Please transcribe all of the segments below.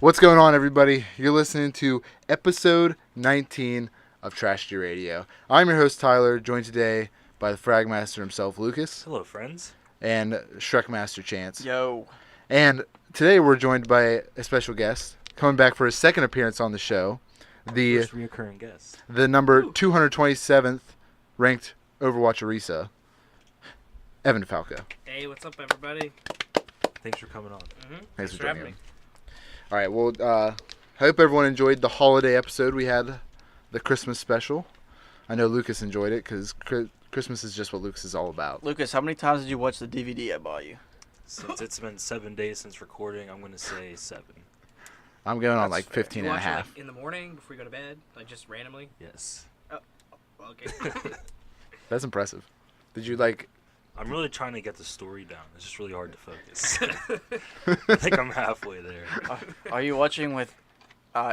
What's going on, everybody? You're listening to episode 19 of Trash Gear Radio. I'm your host, Tyler, joined today by the Fragmaster himself, Lucas. Hello, friends. And Shrekmaster Chantz. Yo. And today we're joined by a special guest, coming back for his second appearance on the show. The first reoccurring guest. The number 227th ranked Overwatch Orisa, Evan DeFalco. Hey, what's up, everybody? Thanks for coming on. Thanks for having joining me. All right, well, hope everyone enjoyed the holiday episode. We had the Christmas special. I know Lucas enjoyed it because Christmas is just what Lucas is all about. Lucas, how many times did you watch the DVD I bought you? Since it's been 7 days since recording, I'm going to say 7. I'm going on That's like fair. 15 You and a watch it, half. like, in the morning before you go to bed, like just randomly. Yes. Well, okay. That's impressive. Did you like... I'm really trying to get the story down. It's just really hard to focus. I think I'm halfway there. Are you watching with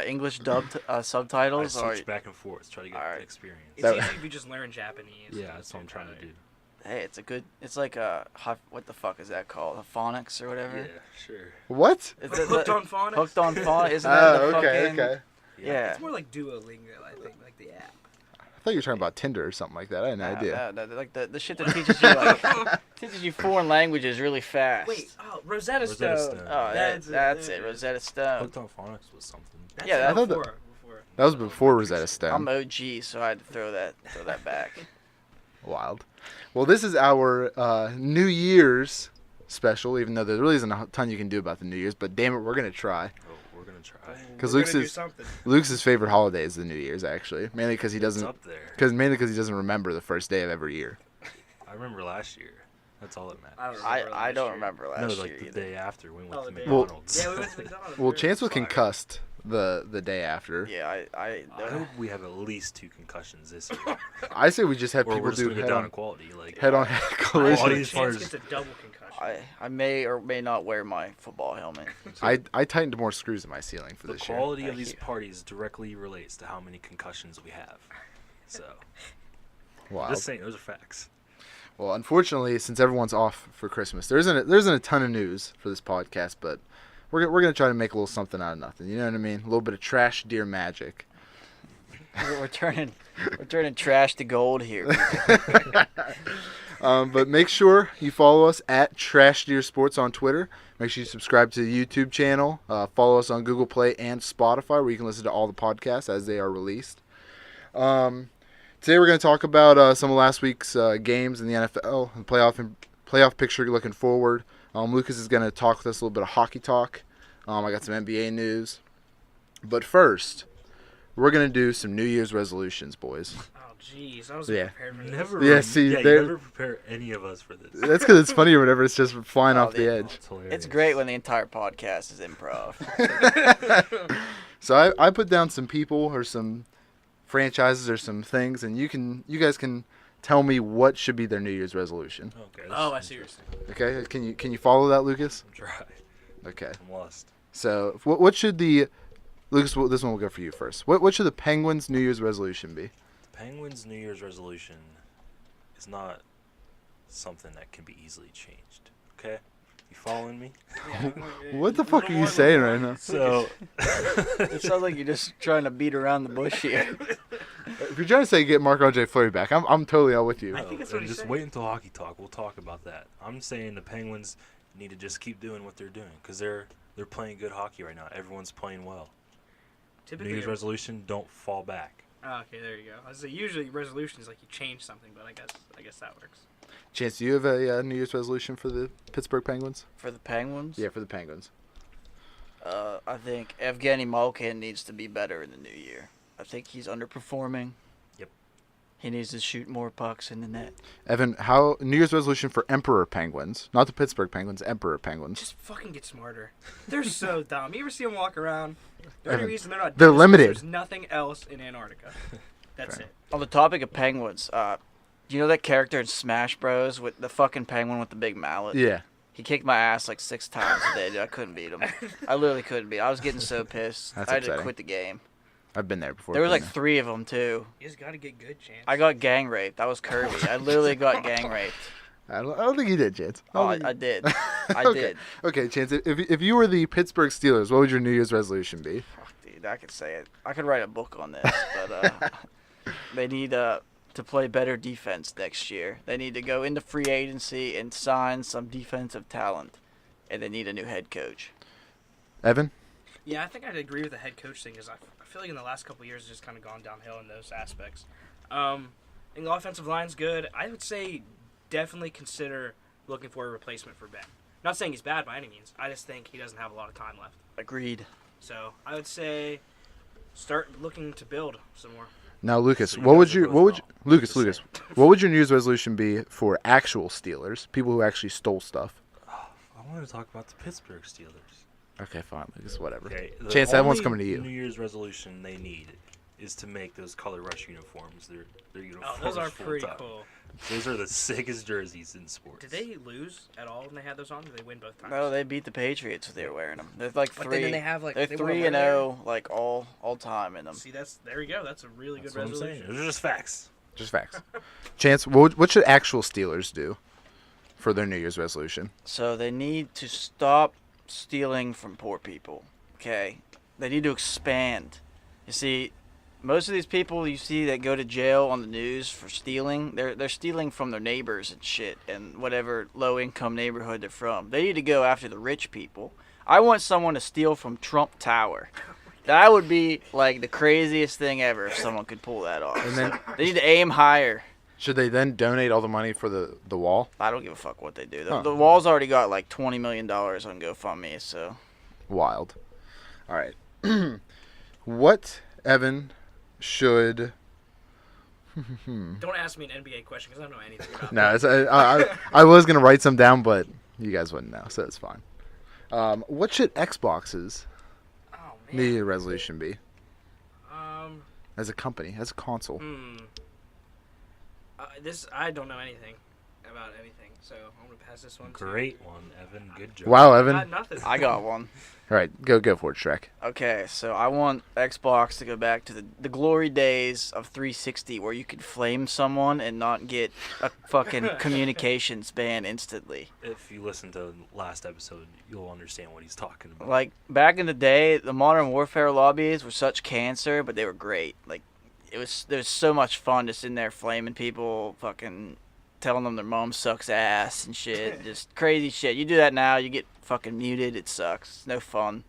English dubbed subtitles? I switch back and forth, try to get the experience. It's easy if you just learn Japanese. Yeah, that's what I'm trying to do. Hey, it's like a what the fuck is that called? A phonics or whatever? Yeah, sure. What? It's Hooked on phonics. Hooked on phonics. Isn't that the fucking... okay. Yeah. It's more like Duolingo, I think, like the app. I thought you were talking about Tinder or something like that. I had no idea. Like the shit that teaches you teaches you foreign languages really fast. Wait, Rosetta Stone. Oh, that's it. Rosetta Stone. Hooked on phonics was something. Yeah, I thought before. That was before Rosetta Stone. I'm OG, so I had to throw that back. Wild. Well, this is our New Year's special, even though there really isn't a ton you can do about the New Year's, but damn it, we're going to try. Oh, we're going to try. Because We're gonna do something. Luke's favorite holiday is the New Year's, actually. Mainly because he doesn't... It's up there. Mainly because he doesn't remember the first day of every year. I remember last year. That's all that matters. I don't remember last No, like year the either. day after we went to Well, McDonald's. Yeah, we went to McDonald's. Well, Chance was Fire. concussed the day after. Yeah, I hope we have at least 2 concussions this year. I say we just have Or people we're just do gonna go down in quality. Like head-on collision. Quality Chance as far as- gets a double concussion. I may or may not wear my football helmet. I tightened more screws in my ceiling for the this year. quality of Thank these you. parties directly relates to how many concussions we have. So, Wow. just saying, those are facts. Well, unfortunately, since everyone's off for Christmas, there isn't a ton of news for this podcast, but we're gonna try to make a little something out of nothing. You know what I mean? A little bit of trash deer magic. We're turning trash to gold here. But make sure you follow us at Trash Deer Sports on Twitter. Make sure you subscribe to the YouTube channel. Follow us on Google Play and Spotify, where you can listen to all the podcasts as they are released. Today we're going to talk about some of last week's games in the NFL and playoff picture looking forward. Lucas is going to talk with us a little bit of hockey talk. I got some NBA news. But first, we're going to do some New Year's resolutions, boys. Oh, jeez. I wasn't prepared for this. You never prepare any of us for this. That's because it's funnier whenever it's just flying off the the- edge. It's great when the entire podcast is improv. So I put down some people or some franchises or some things, and you guys can tell me what should be their New Year's resolution. Okay. Oh, I see what you're saying. Okay, can you follow that, Lucas? I'm trying. Okay. I'm lost. So what should the Lucas? This one will go for you first. What should the Penguins' New Year's resolution be? The Penguins' New Year's resolution is not something that can be easily changed. Okay? You following me? What the fuck are you saying right now? So, It sounds like you're just trying to beat around the bush here. If you're trying to say get Marc-Andre Fleury back, I'm totally all with you. I think that's what and he's just saying. wait until hockey talk. We'll talk about that. I'm saying the Penguins need to just keep doing what they're doing because they're playing good hockey right now. Everyone's playing well. New Typically, Year's resolution: don't fall back. Oh, okay, there you go. I was like, usually resolution is like you change something, but I guess that works. Chance, do you have a New Year's resolution for the Pittsburgh Penguins? For the Penguins? Yeah, for the Penguins. I think Evgeny Malkin needs to be better in the new year. I think he's underperforming. Yep. He needs to shoot more pucks in the net. Evan, how New Year's resolution for Emperor Penguins, not the Pittsburgh Penguins, Emperor Penguins. Just fucking get smarter. They're so dumb. You ever see them walk around? The only Evan, reason they're not they're dumb is 'cause limited. There's nothing else in Antarctica. That's Fair. it. On the topic of penguins, do you know that character in Smash Bros. With the fucking penguin with the big mallet? Yeah. He kicked my ass like 6 times a day, dude. I couldn't beat him. I literally couldn't beat him. I was getting so pissed. That's I had to upsetting. quit the game. I've been there before. There was like been 3 of them, too. You just gotta get good, Chance. I got gang raped. That was Kirby. I literally got gang raped. there. I don't think you did, Chance. Oh, I did. I Okay. did. Okay, Chance. If you were the Pittsburgh Steelers, what would your New Year's resolution be? Fuck, dude, I could say it. I could write a book on this, but they need to play better defense next year. They need to go into free agency and sign some defensive talent, and they need a new head coach. Evan? Yeah, I think I'd agree with the head coach thing because I feel like in the last couple of years it's just kind of gone downhill in those aspects. And the offensive line's good. I would say definitely consider looking for a replacement for Ben. Not saying he's bad by any means. I just think he doesn't have a lot of time left. Agreed. So I would say start looking to build some more. Now, Lucas, So what would guys are you both what would wrong. you, Lucas Just Lucas, saying. what would your New Year's resolution be for actual Steelers, people who actually stole stuff? I wanted to talk about the Pittsburgh Steelers. Okay, fine, Lucas, whatever. Okay, the Chance, that one's only coming to you. New Year's resolution they need is to make those color rush uniforms. Their uniforms. Oh, those are full pretty time. cool. Those are the sickest jerseys in sports. Did they lose at all when they had those on? Did they win both times? No, they beat the Patriots when they were wearing them. They're like But three. then they have like they're they won a 3-0 like all time in them. See, there we go. That's a really That's good what I'm saying. resolution. Those are just facts. Just facts. Chance, what should actual Steelers do for their New Year's resolution? So they need to stop stealing from poor people. Okay, they need to expand. You see, most of these people you see that go to jail on the news for stealing, they're stealing from their neighbors and shit, and whatever low income neighborhood they're from. They need to go after the rich people. I want someone to steal from Trump Tower. That would be like the craziest thing ever if someone could pull that off. And then They need to aim higher. should they then donate all the money for the wall? I don't give a fuck what they do. Huh. The wall's already got like $20 million on GoFundMe, so. Wild. All right. What, Evan, should... Don't ask me an NBA question because I don't know anything about No, that. I was going to write some down, but you guys wouldn't know, so it's fine. What should Xbox's Oh New man. Year resolution be? Um. As a company, as a console? Hmm. I don't know anything about anything, so I'm gonna pass this one. Great one, Evan. Good job. Wow, To Evan. nothing. I got one. All right, go for it, Shrek. Okay, so I want Xbox to go back to the glory days of 360 where you could flame someone and not get a fucking communications ban instantly. If you listen to last episode, you'll understand what he's talking about. Like, back in the day, the Modern Warfare lobbies were such cancer, but they were great. Like, there's so much fun just in there flaming people, fucking telling them their mom sucks ass and shit. Just crazy shit. You do that now, you get fucking muted. It sucks. It's no fun.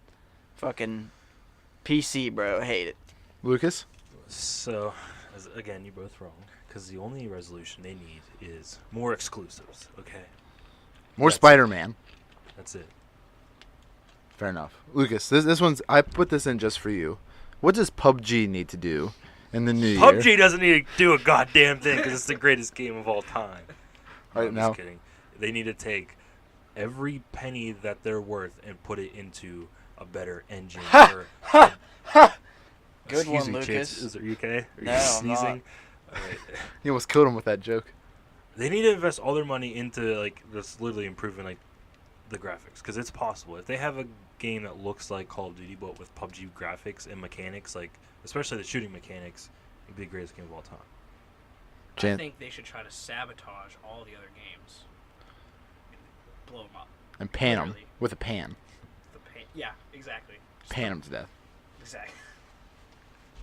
Fucking PC, bro. Hate it. Lucas? So, again, you're both wrong. Because the only resolution they need is more exclusives, okay? More That's- Spider-Man. That's it. Fair enough. Lucas, this one's... I put this in just for you. What does PUBG need to do in the new year? PUBG doesn't need to do a goddamn thing because it's the greatest game of all time. No, Right I'm now. just kidding. They need to take every penny that they're worth and put it into a better engine. Ha! or, Good Excuse one, me, Lucas. Chance. Are you okay? Are No, you I'm not. sneezing? All right. You almost killed him with that joke. They need to invest all their money into like this, literally improving like the graphics because it's possible. If they have a game that looks like Call of Duty but with PUBG graphics and mechanics, like especially the shooting mechanics, it'd be the greatest game of all time. I Chan- think they should try to sabotage all the other games. Blow them up. And pan him Literally. with a pan. Yeah, exactly. Pan him to death. Exactly.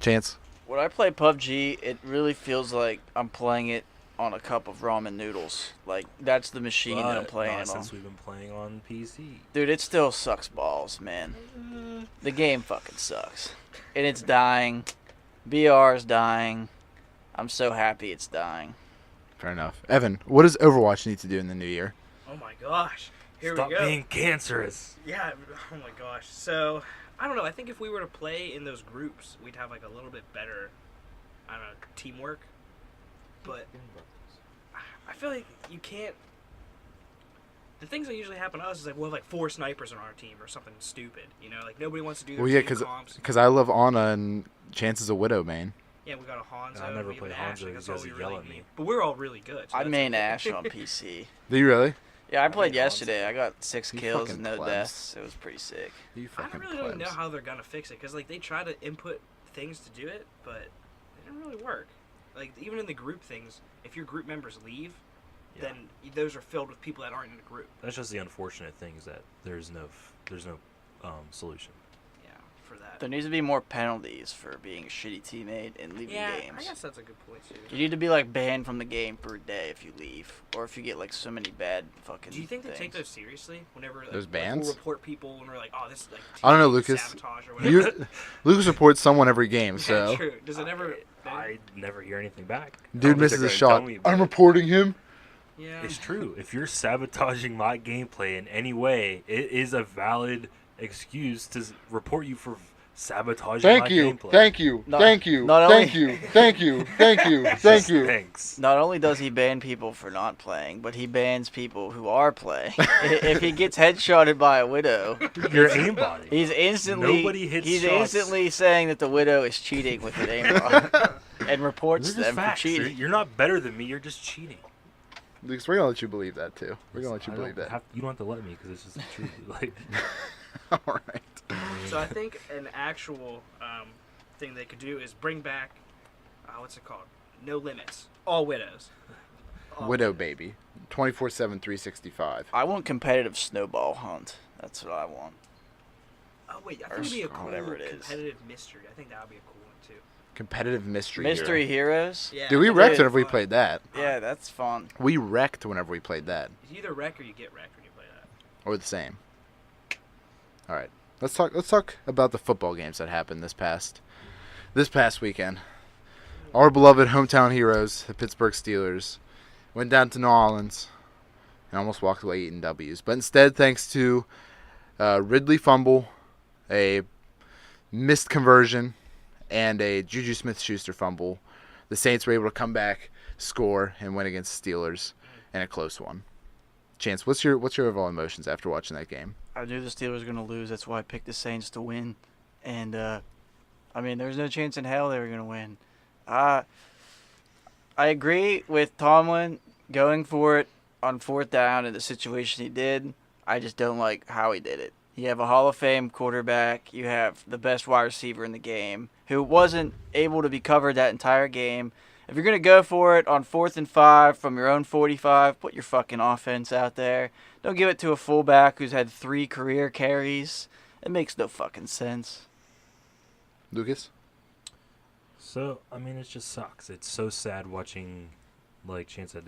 Chance? When I play PUBG, it really feels like I'm playing it on a cup of ramen noodles. Like, that's the machine that I'm But playing not it on. since we've been playing on PC. Dude, it still sucks balls, man. The game fucking sucks. And it's dying. BR's dying. I'm so happy it's dying. Fair enough. Evan, what does Overwatch need to do in the new year? Oh my gosh. Here Stop we go. being cancerous. Yeah. Oh my gosh. So I don't know. I think if we were to play in those groups, we'd have like a little bit better, I don't know, teamwork. But I feel like you can't. The things that usually happen to us is like we'll have like 4 snipers on our team or something stupid. You know, like nobody wants to do their Well, yeah, team comps. because I love Ana and Chance is a Widow main. Yeah, we got a Hanzo. I never we have played an Ashe, Hanzo, like, that's you all guys we would yell really at me. need. But we're all really good. So I that's main okay. Ashe on PC. Do you really? Yeah, I played mean, yesterday. I got 6 You kills fucking and no plebs. deaths. It was pretty sick. You I fucking really don't know plebs. how they're gonna fix it because like they try to input things to do it, but it didn't really work. Like even in the group things, if your group members leave, then those are filled with people that aren't in the group. That's just the unfortunate thing is that there's no solution. Yeah, for that. There needs to be more penalties for being a shitty teammate and leaving games. I guess that's a good point too. You need to be like banned from the game for a day if you leave, or if you get like so many bad fucking. Do you think they things. take those seriously? Whenever Those like, bans? we'll report people when we're like, oh, this is like I don't know, teammate Lucas. sabotage or whatever. Lucas reports someone every game, Yeah, so true. Does it ever? I never hear anything back. I dude don't think misses they're a gonna shot. tell me, but I'm reporting him. Yeah. It's true. If you're sabotaging my gameplay in any way, it is a valid excuse to report you for sabotaging my gameplay. Thank you. Not- Thank you. not Thank only- you. Thank you. Thank you. Thank you. Thanks. Not only does he ban people for not playing, but he bans people who are playing. If he gets headshotted by a widow, You're aimbotting. he's instantly Nobody hits he's shots. instantly saying that the widow is cheating with an aimbot and reports They're just them for facts. cheating. You're not better than me. You're just cheating. Lucas, we're gonna let you believe that too. We're gonna let you I believe don't that. you don't have to let me because it's just the truth. Like, All right. So I think an actual thing they could do is bring back, what's it called? No limits. All widows. All Widow widows. baby. 24/7, 365. I want competitive snowball hunt. That's what I want. Oh wait, I Or think it'd be a cool whatever it is. competitive mystery. I think that would be a cool one too. Competitive mystery. Mystery hero. heroes. Yeah. Dude, we I think wrecked it'd whenever be we fun. played that. Yeah, that's fun. We wrecked whenever we played that. You either wreck or you get wrecked when you play that. Or the same. All right. Let's talk about the football games that happened this past weekend. Our beloved hometown heroes, the Pittsburgh Steelers, went down to New Orleans and almost walked away eating W's. But instead, thanks to Ridley fumble, a missed conversion, and a Juju Smith-Schuster fumble, the Saints were able to come back, score, and win against the Steelers in a close one. Chance, what's your overall emotions after watching that game? I knew the Steelers were going to lose. That's why I picked the Saints to win. And, I mean, there was no chance in hell they were going to win. I agree with Tomlin going for it on fourth down in the situation he did. I just don't like how he did it. You have a Hall of Fame quarterback. You have the best wide receiver in the game who wasn't able to be covered that entire game. If you're going to go for it on 4th and 5 from your own 45, put your fucking offense out there. Don't give it to a fullback who's had 3 career carries. It makes no fucking sense. Lucas? so I mean, it just sucks. It's so sad watching, like Chance said,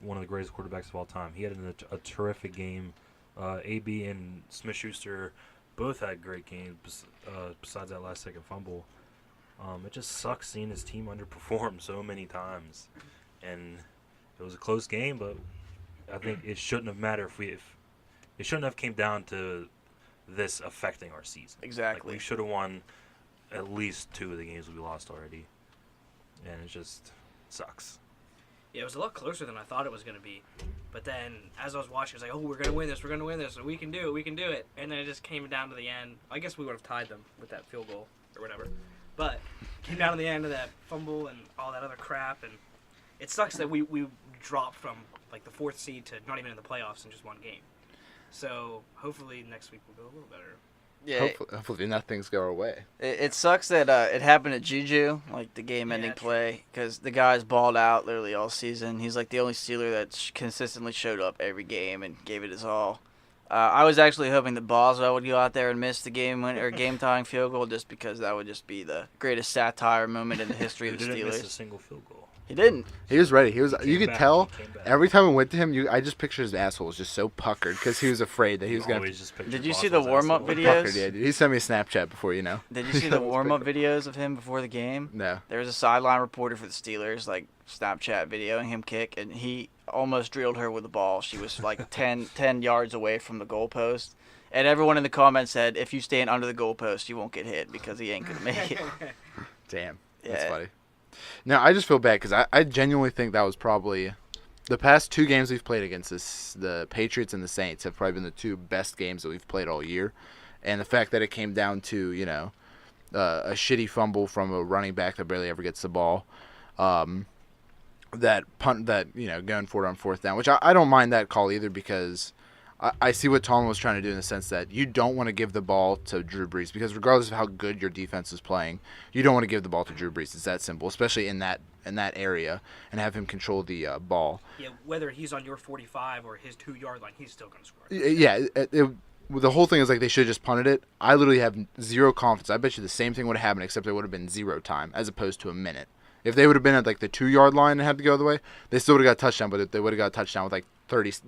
one of the greatest quarterbacks of all time. He had a terrific game. AB and Smith-Schuster both had great games. Besides that last second fumble. It just sucks seeing his team underperform so many times, and it was a close game. But I think it shouldn't have mattered if it shouldn't have came down to this affecting our season. Exactly. Like, we should have won at least 2 of the games we lost already, and it just sucks. Yeah, it was a lot closer than I thought it was going to be. But then, as I was watching, I was like, oh, we're going to win this, we can do it. And then it just came down to the end. I guess we would have tied them with that field goal or whatever. But came down to the end of that fumble and all that other crap. And it sucks that we dropped from, like, the 4th seed to not even in the playoffs in just one game. So, hopefully next week we'll go a little better. Yeah, Hopefully not things go our way. it sucks that it happened to Juju, like the game-ending Yeah, play, because the guy's balled out literally all season. He's like the only Steeler that consistently showed up every game and gave it his all. I was actually hoping that Boswell would go out there and miss the game-tying field goal, just because that would just be the greatest satire moment in the history of the He didn't miss a Steelers. single field goal. He didn't. He was ready. You Came could back. tell He came back. every time I went to him. I just picture his asshole was just so puckered because he was afraid that he You was gonna. always just picture Did you see the Boswell's warm-up asshole. video? Puckered, yeah, dude. He sent me a Snapchat before, you know. Did you see the warm-up videos of him before the game? No. There was a sideline reporter for the Steelers, like Snapchat videoing him kick, and he almost drilled her with the ball. She was like 10 yards away from the goalpost. And everyone in the comments said, if you stand under the goalpost, you won't get hit because he ain't going to make it. Damn. That's Yeah. funny. No, I just feel bad because I genuinely think that was probably the past 2 games we've played against the Patriots and the Saints have probably been the 2 best games that we've played all year. And the fact that it came down to, you know, a shitty fumble from a running back that barely ever gets the ball, that punt that, you know, going for it on 4th down, which I don't mind that call either because I see what Tom was trying to do in the sense that you don't want to give the ball to Drew Brees because regardless of how good your defense is playing, you don't want to give the ball to Drew Brees. It's that simple, especially in that area, and have him control the ball. Yeah, whether he's on your 45 or his 2-yard line, he's still going to score. Yeah, the whole thing is like they should have just punted it. I literally have zero confidence. I bet you the same thing would have happened, except it would have been 0 time as opposed to a minute. If they would have been at like the 2-yard line and had to go the way, they still would have got a touchdown, but they would have got a touchdown with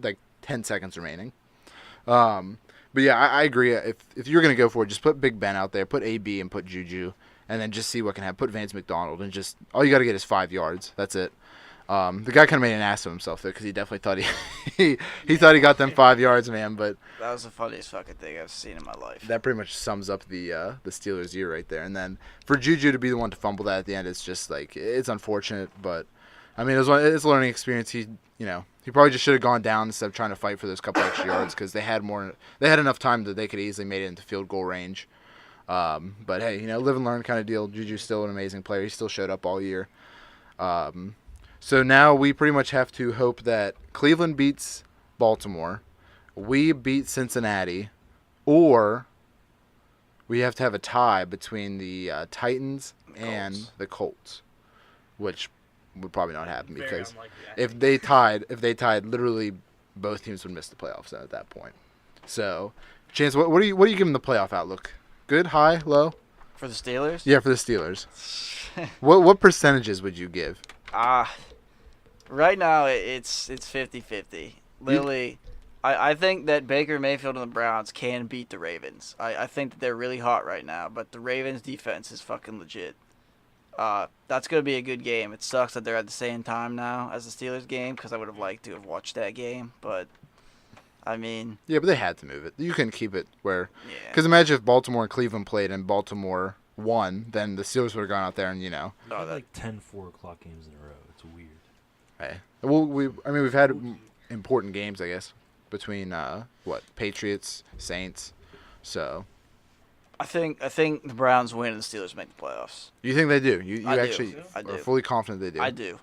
like 10 seconds remaining. But yeah, I agree. If you're gonna go for it, just put Big Ben out there, put AB and put Juju, and then just see what can happen. Put Vance McDonald and just all you got to get is 5 yards. That's it. The guy kind of made an ass of himself though, because he definitely thought he thought he got them 5 yards, man. But That was the funniest fucking thing I've seen in my life. that pretty much sums up the Steelers' year right there. And then for Juju to be the one to fumble that at the end, it's just like it's unfortunate. But I mean, it's a learning experience. He probably just should have gone down instead of trying to fight for those couple extra yards because they had enough time that they could easily made it into field goal range. But hey, live and learn kind of deal. Juju's still an amazing player. He still showed up all year. So now we pretty much have to hope that Cleveland beats Baltimore, we beat Cincinnati, or we have to have a tie between the Titans and the Colts, which would probably not happen because if they tied, literally both teams would miss the playoffs at that point. So, Chance, what do you give them the playoff outlook? Good, high, low? For the Steelers? Yeah, for the Steelers. What percentages would you give? Right now it's 50-50. Literally, I think that Baker Mayfield and the Browns can beat the Ravens. I think that they're really hot right now, but the Ravens defense is fucking legit. That's going to be a good game. It sucks that they're at the same time now as the Steelers game because I would have liked to have watched that game, but I mean... Yeah, but they had to move it. You couldn't keep it where... Yeah. Because imagine if Baltimore and Cleveland played and Baltimore won, then the Steelers would have gone out there and, like 10 4 o'clock games in a row. It's weird. Hey. Well, we've had important games, I guess, between, Patriots, Saints, so... I think the Browns win and the Steelers make the playoffs. You think they do? You I actually do. I do. are fully confident they do? I do.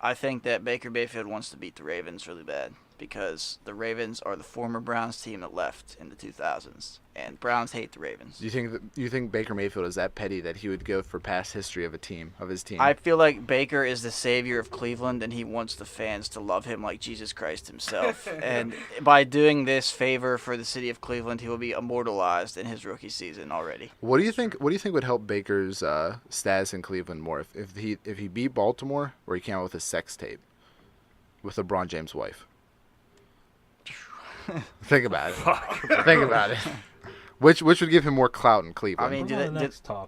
I think that Baker Mayfield wants to beat the Ravens really bad because the Ravens are the former Browns team that left in the 2000s, and Browns hate the Ravens. Do you think Baker Mayfield is that petty that he would go for past history of his team? I feel like Baker is the savior of Cleveland, and he wants the fans to love him like Jesus Christ himself. And by doing this favor for the city of Cleveland, he will be immortalized in his rookie season already. What do you think would help Baker's status in Cleveland more if he beat Baltimore or he came out with a sex tape with LeBron James' wife? Think about it. Think about it. Which would give him more clout in Cleveland? I mean, do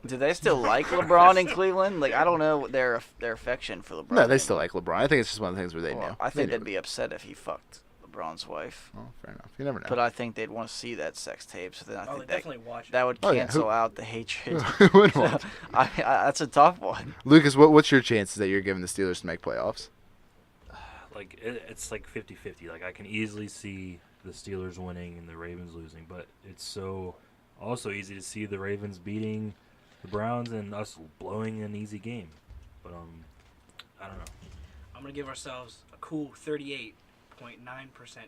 do they still like LeBron in Cleveland? Like, I don't know their affection for LeBron. No, they still like LeBron. I think it's just one of the things where they knew. I think they'd be upset if he fucked LeBron's wife. Oh, fair enough. You never know. But I think they'd want to see that sex tape, so then I think definitely watch that would cancel out the hatred. Who wouldn't want to? That's a tough one. Lucas, what's your chances that you're giving the Steelers to make playoffs? Like it's like 50-50. Like I can easily see the Steelers winning and the Ravens losing, but it's so also easy to see the Ravens beating the Browns and us blowing an easy game. But I don't know. I'm gonna give ourselves a cool 38.9%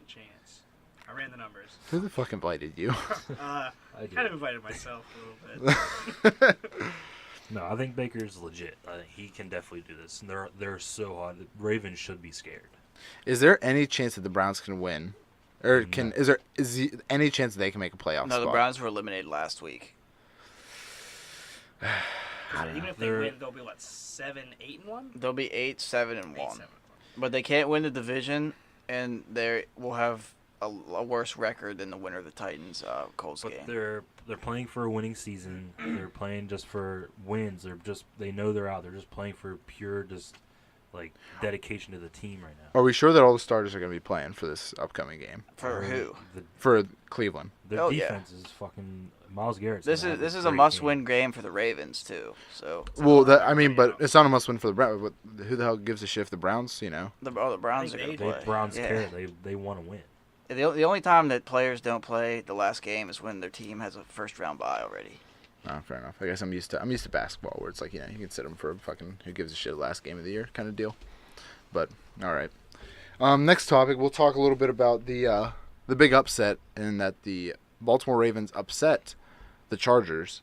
chance. I ran the numbers. Who the fuck invited you? I kind of invited myself a little bit. No, I think Baker's legit. I think he can definitely do this. And they're so hot. The Ravens should be scared. Is there any chance that the Browns can win? Or is any chance that they can make a playoff No, spot? the Browns were eliminated last week. Even if they win, they'll be 7-8-1. They'll be 8-7-1. 8-7. But they can't win the division, and they will have a worse record than the winner of the Titans Colts game. But they're playing for a winning season. They're playing just for wins. They know they're out. They're just playing for pure dedication to the team right now. Are we sure that all the starters are going to be playing for this upcoming game? For who? For Cleveland. Their defense is fucking Myles Garrett. This is a must-win game for the Ravens too. So. But it's not a must-win for the Browns. But who the hell gives a shit if the Browns? The Browns are going to play. The Browns care. They want to win. The only time that players don't play the last game is when their team has a first-round bye already. Oh, fair enough. I guess I'm used to basketball where it's like, you can sit them for a fucking who gives a shit last game of the year kind of deal. But all right. Next topic, we'll talk a little bit about the the big upset in that the Baltimore Ravens upset the Chargers.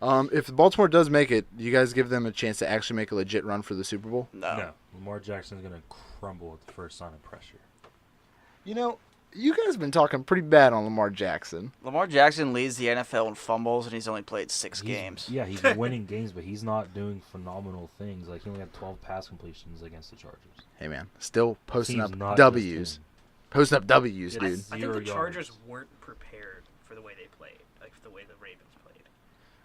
If Baltimore does make it, do you guys give them a chance to actually make a legit run for the Super Bowl? No. Lamar Jackson's going to crumble at the first sign of pressure. You know, you guys have been talking pretty bad on Lamar Jackson. Lamar Jackson leads the NFL in fumbles, and he's only played 6 games. Yeah, he's winning games, but he's not doing phenomenal things. Like, he only had 12 pass completions against the Chargers. Hey, man, still posting Team's up not W's. just him. Posting up W's, It's dude. I think Zero the Chargers yards. weren't prepared for the way they played, like the way the Ravens played.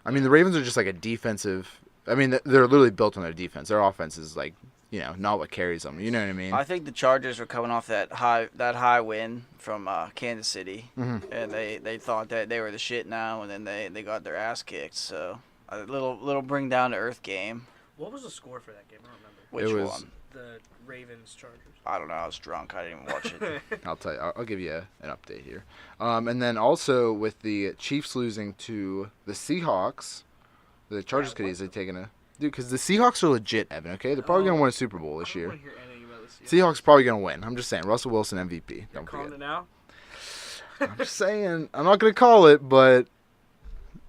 I mean, the Ravens are just like a defensive. I mean, they're literally built on their defense. Their offense is like, not what carries them. You know what I mean? I think the Chargers were coming off that high win from Kansas City, and they thought that they were the shit now, and then they got their ass kicked. So a little bring down to earth game. What was the score for that game? I don't remember. Which It was- one? The Ravens Chargers. I don't know. I was drunk. I didn't even watch it. I'll tell you. I'll give you an update here. And then also with the Chiefs losing to the Seahawks, the Chargers could easily take a dude because the Seahawks are legit, Evan. Okay, they're probably gonna win a Super Bowl this I don't year. want to hear anything about this. Seahawks probably gonna win. I'm just saying. Russell Wilson MVP. You're Don't calling forget. it now? I'm just saying. I'm not gonna call it, but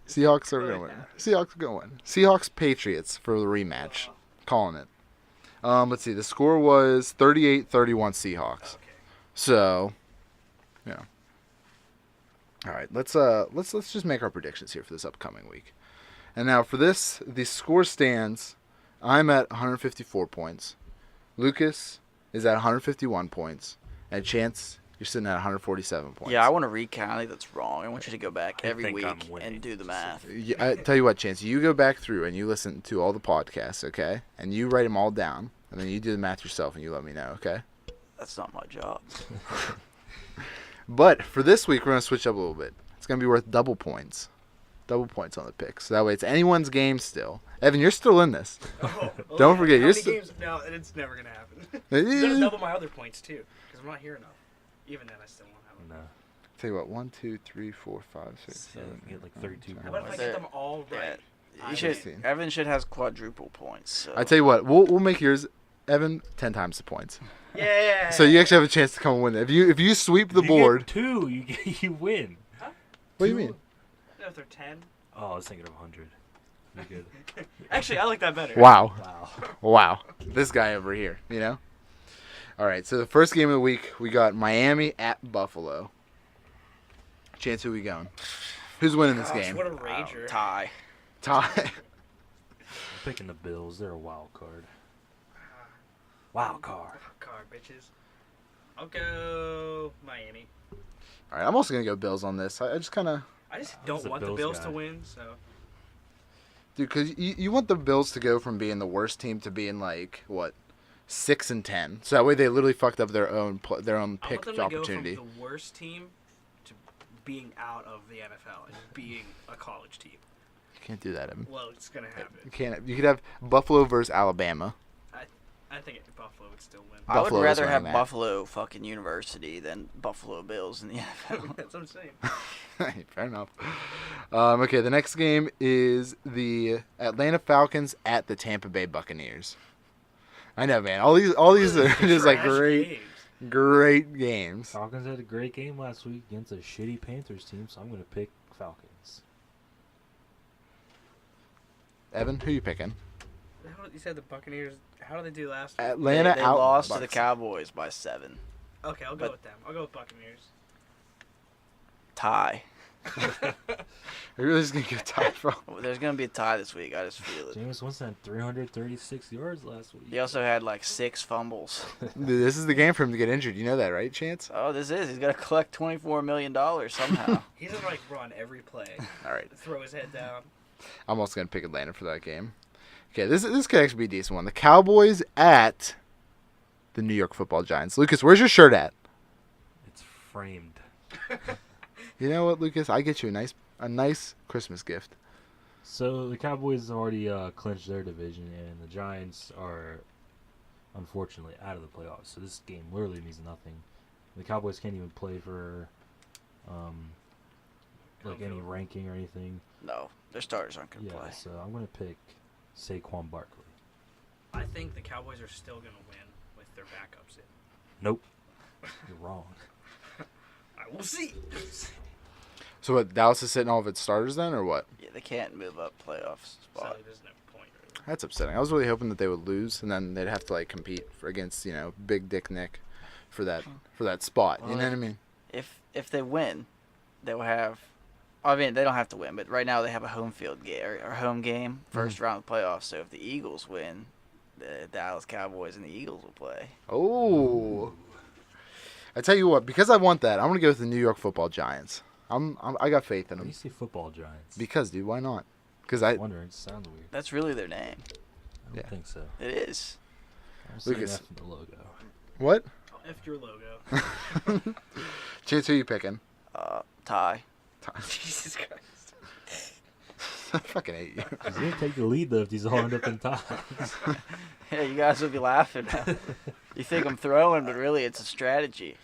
Seahawks are gonna win. Yeah. Seahawks are gonna win. Seahawks Patriots for the rematch. Calling it. Let's see. The score was 38-31 Seahawks. Okay. So, yeah. All right, let's just make our predictions here for this upcoming week. And now for this, the score stands. I'm at 154 points. Lucas is at 151 points, and Chance, you're sitting at 147 points. Yeah, I want to recount. I think that's wrong. I want you to go back I every think week I'm winning. and do the math. I tell you what, Chance, you go back through and you listen to all the podcasts, okay? And you write them all down, and then you do the math yourself, and you let me know, okay? That's not my job. But for this week, we're gonna switch up a little bit. It's gonna be worth double points on the picks. So that way, it's anyone's game still. Evan, you're still in this. Don't forget, How you're many still. games? No, it's never gonna happen. You gotta double my other points too, because I'm not here enough. Even then, I still won't have them. No. Tell you what, 1, 2, 3, 4, 5, 6, So 7. you get like 32 9, How about if I points. get them all Yeah, right? you I should. win. Evan should has quadruple points. So. I tell you what, we'll make yours, Evan, 10 times the points. Yeah. So you actually have a chance to come and win it. If you sweep the You board, get 2, you win. what do you mean? No, if they're 10. Oh, I was thinking of 100. You're good. Actually, I like that better. Wow. Wow. Wow. This guy over here, All right, so the first game of the week, we got Miami at Buffalo. Chance, who we going? Who's winning this Gosh, game? what a rager. Tie. Ty. I'm picking the Bills. They're a wild card. Wild card. Card, bitches. I'll go Miami. All right, I'm also going to go Bills on this. I just kind of... I just don't He's a want the Bills Bills guy. to win, so. Dude, because you want the Bills to go from being the worst team to being, 6-10. So that way they literally fucked up their own I want pick them to opportunity. go from the worst team to being out of the NFL and being a college team. You can't do that, Evan. Well, it's gonna You happen. can't. You could have Buffalo versus Alabama. I think Buffalo would still win. I would Buffalo is rather where have I'm at. Buffalo fucking University than Buffalo Bills in the NFL. That's what I'm saying. Fair enough. Okay, the next game is the Atlanta Falcons at the Tampa Bay Buccaneers. I know, man. All these are just like Trash great, games. great games. Falcons had a great game last week against a shitty Panthers team, so I'm going to pick Falcons. Evan, who you picking? You said the Buccaneers. How did they do last week? Atlanta they out. lost to the Bucs. Cowboys by 7. Okay, I'll go but- with them. I'll go with Buccaneers. Tie. Are you really just gonna get tied from? There's gonna be a tie this week. I just feel it. Jameis Winston had 336 yards last week. He also had 6 fumbles. Dude, this is the game for him to get injured. You know that, right, Chance? Oh, this is. He's gonna collect $24 million somehow. He's gonna run every play, All right, throw his head down. I'm also gonna pick Atlanta for that game. Okay, this could actually be a decent one. The Cowboys at the New York Football Giants. Lucas, where's your shirt at? It's framed. You know what, Lucas? I get you a nice Christmas gift. So the Cowboys have already clinched their division, and the Giants are unfortunately out of the playoffs. So this game literally means nothing. The Cowboys can't even play for any ranking or anything. No, their starters aren't gonna Yeah, play. so I'm gonna pick Saquon Barkley. I think the Cowboys are still gonna win with their backups in. Nope, you're wrong. I We'll see. So what? Dallas is sitting all of its starters then, or what? Yeah, they can't move up playoff So spot. there's no point. Really. That's upsetting. I was really hoping that they would lose, and then they'd have to like compete against Big Dick Nick for that spot. You know what I mean? If they win, they'll have. I mean, they don't have to win, but right now they have a home field game or home game, first round of the playoffs. So if the Eagles win, the Dallas Cowboys and the Eagles will play. Oh, I tell you what, because I want that, I'm gonna go with the New York Football Giants. I got faith in When them. you say football giants, Because, dude, why not? Because I'm wondering, it sounds weird. That's really their name. I don't think so. It is. I'm saying Lucas. F in the logo. What? I'll F your logo. Chance, who you picking? Ty. Jesus Christ. I fucking hate you. He's gonna take the lead though if these all end up in ties. Yeah, you guys will be laughing now. You think I'm throwing, but really it's a strategy.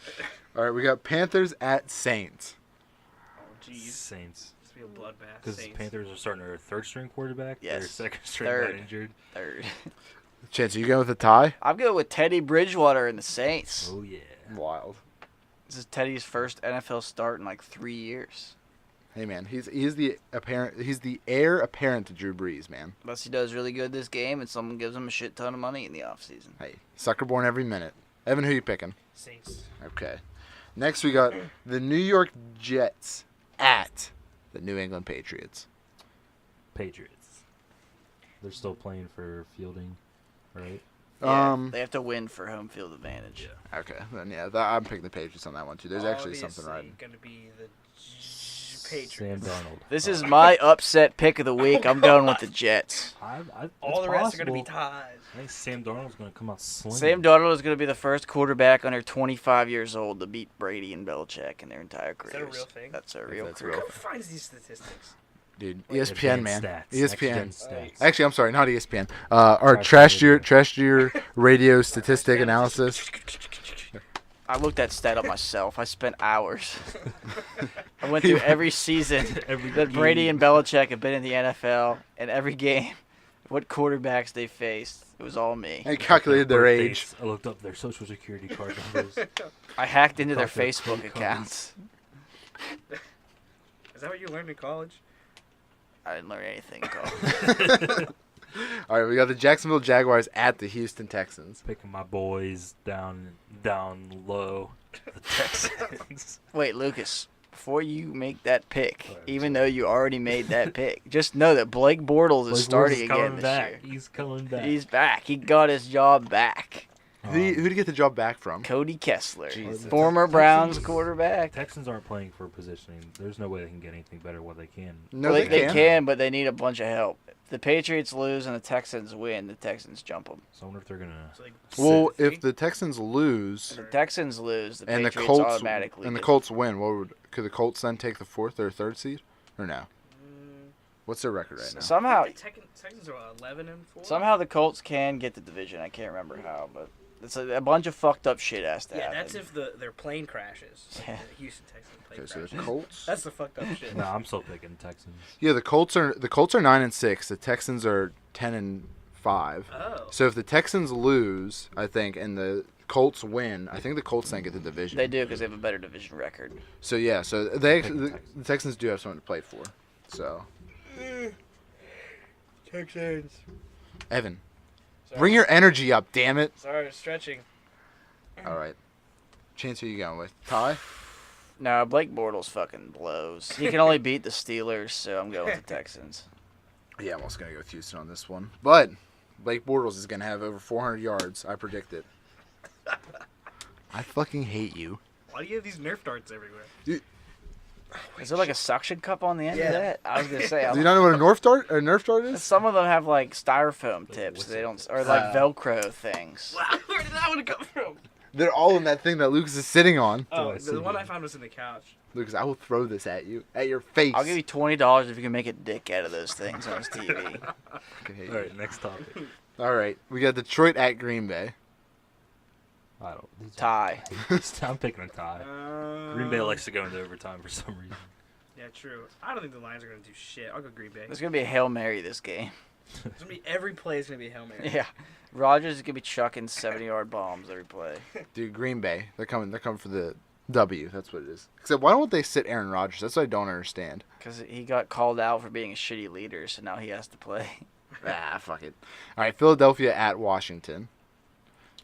All right, we got Panthers at Saints. Oh, jeez. Saints. It's gonna be a bloodbath. Because the Saints. Panthers are starting their third string quarterback. Their Yes. second string Third. got injured. Third. Chance, are you going with a tie? I'm going with Teddy Bridgewater and the Saints. Oh yeah. Wild. This is Teddy's first NFL start in like 3 years. Hey man, he's the heir apparent to Drew Brees, man. Unless he does really good this game and someone gives him a shit ton of money in the offseason. Hey, sucker born every minute. Evan, who you picking? Saints. Okay. Next we got the New York Jets at the New England Patriots. Patriots. They're still playing for fielding, right? Yeah, they have to win for home field advantage. Yeah. Okay, then yeah, I'm picking the Patriots on that one too. There's actually something right. Obviously gonna be the Sam Patriots. Darnold. This is my upset pick of the week. I'm going with the Jets. All the rest are gonna be possible. ties. I think Sam Darnold's gonna come out slinging. Sam Darnold is going to be the first quarterback under 25 years old to beat Brady and Belichick in their entire Is careers. that a real thing? That's a real That's career. real. Who finds these statistics? Dude, Like ESPN, man. advanced stats, ESPN. next-gen stats. Actually, I'm sorry, not ESPN. Our Trash trash year radio statistic analysis. I looked that stat up myself. I spent hours. I went through every season Every that Brady game. and Belichick have been in the NFL, and every game, what quarterbacks they faced. It was all me. I calculated their Birthdays. age. I looked up their social security card numbers. I hacked into their Got their Facebook credit accounts. Is that what you learned in college? I didn't learn anything. Cole. All right, we got the Jacksonville Jaguars at the Houston Texans. Picking my boys down low. The Texans. Wait, Lucas. Before you make that pick, Alright, even though you already made that pick, just know that Blake Bortles is Blake starting Bortles is again coming this back. year. He's coming back. He's back. He got his job back. Who did he get the job back from? Cody Kessler, Jesus. former Texans- Browns quarterback. Texans aren't playing for positioning. There's no way they can get anything better what they can. No, Well, they they can. can, but they need a bunch of help. If the Patriots lose and the Texans win, the Texans jump them. So I wonder if they're gonna. It's like Well, three? if the Texans lose If the Texans lose, the and the Patriots Colts automatically and the get- Colts win, could the Colts then take the 4th or 3rd seed or no? Mm, What's their record right now? Somehow, the Texans are 11-4. somehow the Colts can get the division. I can't remember how, but it's a bunch of fucked up shit has to Yeah, happen. that's if their plane crashes. Like Yeah. the Houston Texans plane Okay, so crashes. the Colts. That's the fucked up shit. No, I'm still picking Texans. Yeah, the Colts are 9-6. The Texans are 10-5. Oh. So if the Texans lose, I think, and the Colts win, I think the Colts then get the division. They do because they have a better division record. So yeah, so the Texans do have something to play for. So Texans. Evan, Sorry. bring your energy up, damn it! Sorry, stretching. All right, Chance, who you going with? Ty? No, Blake Bortles fucking blows. He can only beat the Steelers, so I'm going with the Texans. Yeah, I'm also gonna go with Houston on this one, but Blake Bortles is gonna have over 400 yards. I predict it. I fucking hate you. Why do you have these Nerf darts everywhere? Is there like a suction cup on the end Yeah. of that? I was gonna say. Do you not know what a Nerf dart is? Some of them have like styrofoam tips. what's They it? don't, or like Velcro things. Wow, where did that one come from? They're all in that thing that Lucas is sitting on. Oh, I see the one it. I found was in the couch. Lucas, I will throw this at you, at your face. I'll give you $20 if you can make a dick out of those things on his TV. Fucking hate All you. right, next topic. All right, we got Detroit at Green Bay. I don't. Tie. I'm picking a tie. Green Bay likes to go into overtime for some reason. Yeah, true. I don't think the Lions are gonna do shit. I'll go Green Bay. There's gonna be a Hail Mary this game. It's gonna be every play is gonna be a Hail Mary. Yeah. Rodgers is gonna be chucking 70-yard bombs every play. Dude, Green Bay. They're coming for the W. That's what it is. Except why don't they sit Aaron Rodgers? That's what I don't understand. Because he got called out for being a shitty leader, so now he has to play. Fuck it. All right, Philadelphia at Washington.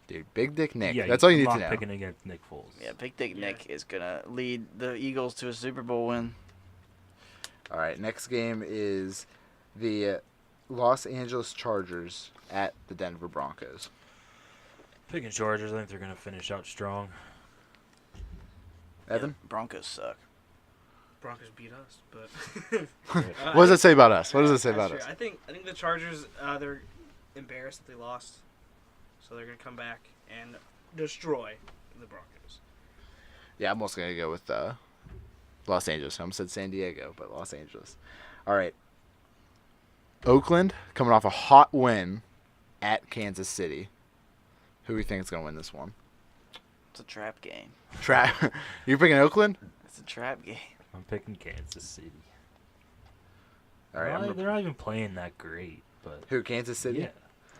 Dude, Big Dick Nick. Yeah, That's all you I'm need to not know. picking against Nick Foles. Yeah, Big Dick Nick is going to lead the Eagles to a Super Bowl win. All right, next game is the Los Angeles Chargers at the Denver Broncos. Picking Chargers. I think they're going to finish out strong. Evan? Yeah, Broncos suck. Broncos beat us, but What does it say about us? What does it say that's about true. us? I think the Chargers they're embarrassed that they lost, so they're gonna come back and destroy the Broncos. Yeah, I'm also going to go with Los Angeles. I almost said San Diego, but Los Angeles. All right. Oakland coming off a hot win at Kansas City. Who do you think is going to win this one? It's a trap game. You're picking Oakland? It's a trap game. I'm picking Kansas City. All right. They're not even playing that great, but Who, Kansas City? yeah.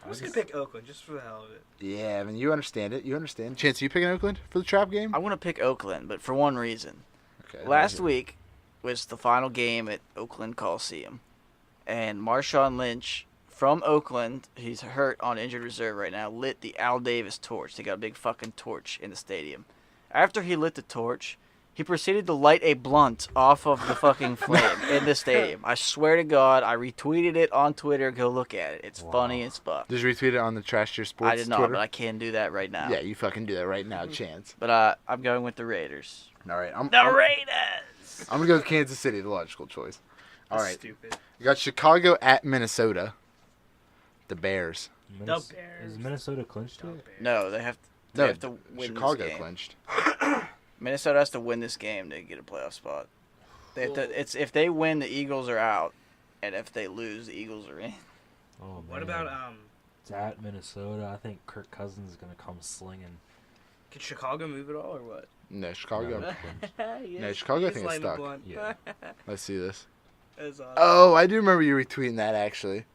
I'm just gonna pick Oakland just for the hell of it. Yeah, I mean, you understand it. You understand. Chance, you picking Oakland for the trap game? I want to pick Oakland, but for one reason. Okay. Last week was the final game at Oakland Coliseum, and Marshawn Lynch from Oakland, he's hurt on injured reserve right now, lit the Al Davis torch. They got a big fucking torch in the stadium. After he lit the torch, he proceeded to light a blunt off of the fucking flame in the stadium. I swear to God, I retweeted it on Twitter. Go look at it. It's funny as fuck. Did you retweet it on the Trash Your Sports I did not, Twitter? but I can do that right now. Yeah, you fucking do that right now, Chance. But I'm going with the Raiders. All right. I'm Raiders! going to go with Kansas City, the logical choice. All That's right. stupid. You got Chicago at Minnesota. The Bears. Bears. Is Minnesota clinched yet? No, they have to win Chicago this game. clinched. Minnesota has to win this game to get a playoff spot. They have to, it's if they win, the Eagles are out, and if they lose, the Eagles are in. Oh man. What about It's at Minnesota. I think Kirk Cousins is gonna come slinging. Can Chicago move it all or what? No, Chicago. No. No, Chicago, I think it's stuck. Yeah. Let's see this. That's awesome. Oh, I do remember you retweeting that, actually.